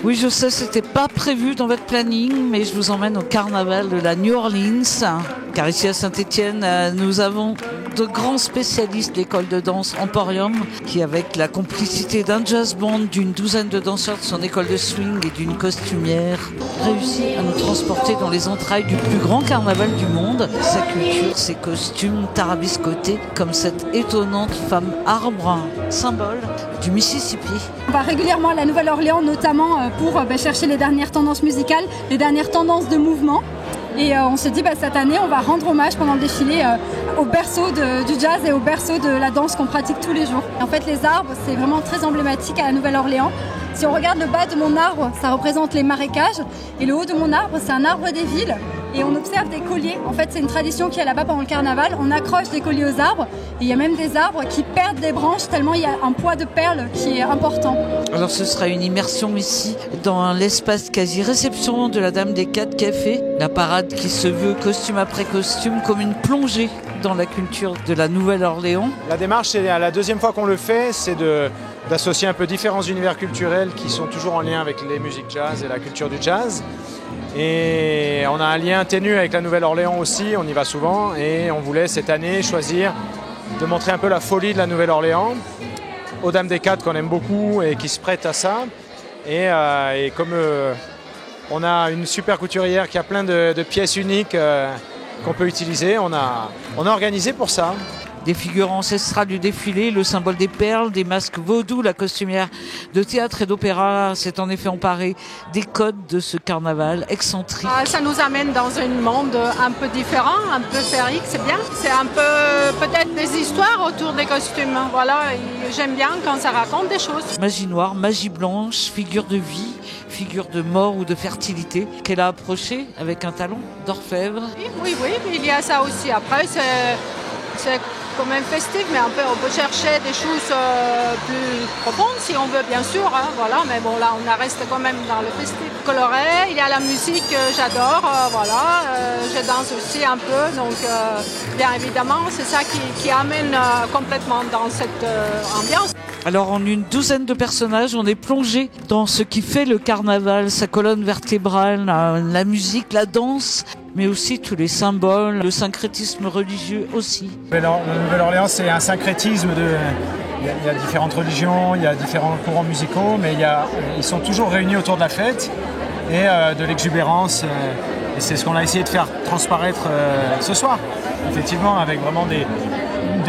Oui, je sais, c'était pas prévu dans votre planning, mais je vous emmène au carnaval de la New Orleans. Car ici à Saint-Étienne, nous avons de grands spécialistes de l'école de danse Emporium, qui avec la complicité d'un jazz band, d'une douzaine de danseurs de son école de swing et d'une costumière, réussit à nous transporter dans les entrailles du plus grand carnaval du monde. Sa culture, ses costumes tarabiscotés, comme cette étonnante femme arbre, symbole du Mississippi. On va régulièrement à la Nouvelle-Orléans, notamment pour chercher les dernières tendances musicales, les dernières tendances de mouvement. Et on se dit cette année, on va rendre hommage pendant le défilé au berceau du jazz et au berceau de la danse qu'on pratique tous les jours. Et en fait, les arbres, c'est vraiment très emblématique à la Nouvelle-Orléans. Si on regarde le bas de mon arbre, ça représente les marécages. Et le haut de mon arbre, c'est un arbre des villes. Et on observe des colliers. En fait, c'est une tradition qu'il y a là-bas pendant le carnaval. On accroche des colliers aux arbres. Et il y a même des arbres qui perdent des branches tellement il y a un poids de perles qui est important. Alors ce sera une immersion ici dans l'espace quasi-réception de la Dame des Quatre Cafés. La parade qui se veut costume après costume comme une plongée dans la culture de la Nouvelle-Orléans. La démarche, c'est la deuxième fois qu'on le fait, c'est d'associer un peu différents univers culturels qui sont toujours en lien avec les musiques jazz et la culture du jazz. Et on a un lien ténu avec la Nouvelle-Orléans aussi, on y va souvent et on voulait cette année choisir de montrer un peu la folie de la Nouvelle-Orléans aux Dames des Quatre qu'on aime beaucoup et qui se prêtent à ça. Et comme on a une super couturière qui a plein de pièces uniques qu'on peut utiliser, on a organisé pour ça. Des figures ancestrales du défilé, le symbole des perles, des masques vaudous, la costumière de théâtre et d'opéra s'est en effet emparée des codes de ce carnaval excentrique. Ça nous amène dans un monde un peu différent, un peu féerique, c'est bien. C'est un peu peut-être des histoires autour des costumes. Voilà, j'aime bien quand ça raconte des choses. Magie noire, magie blanche, figure de vie, figure de mort ou de fertilité qu'elle a approchée avec un talon d'orfèvre. Oui, il y a ça aussi. Après, c'est quand même festif, mais on peut chercher des choses plus profondes si on veut, bien sûr. Voilà, mais bon, là, on reste quand même dans le festif coloré. Il y a la musique que j'adore, je danse aussi un peu, donc bien évidemment, c'est ça qui amène complètement dans cette ambiance. Alors en une douzaine de personnages, on est plongé dans ce qui fait le carnaval, sa colonne vertébrale, la musique, la danse, mais aussi tous les symboles, le syncrétisme religieux aussi. La Nouvelle-Orléans, c'est un syncrétisme il y a différentes religions, il y a différents courants musicaux, mais ils sont toujours réunis autour de la fête et de l'exubérance. Et c'est ce qu'on a essayé de faire transparaître ce soir, effectivement, avec vraiment des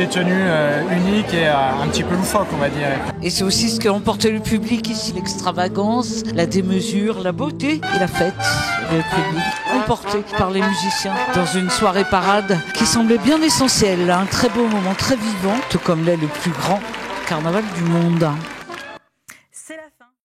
tenues uniques et un petit peu loufoques, on va dire. Et c'est aussi ce qu'a emporté le public ici, l'extravagance, la démesure, la beauté et la fête. Le public emporté par les musiciens dans une soirée parade qui semblait bien essentielle, un très beau moment, très vivant, tout comme l'est le plus grand carnaval du monde.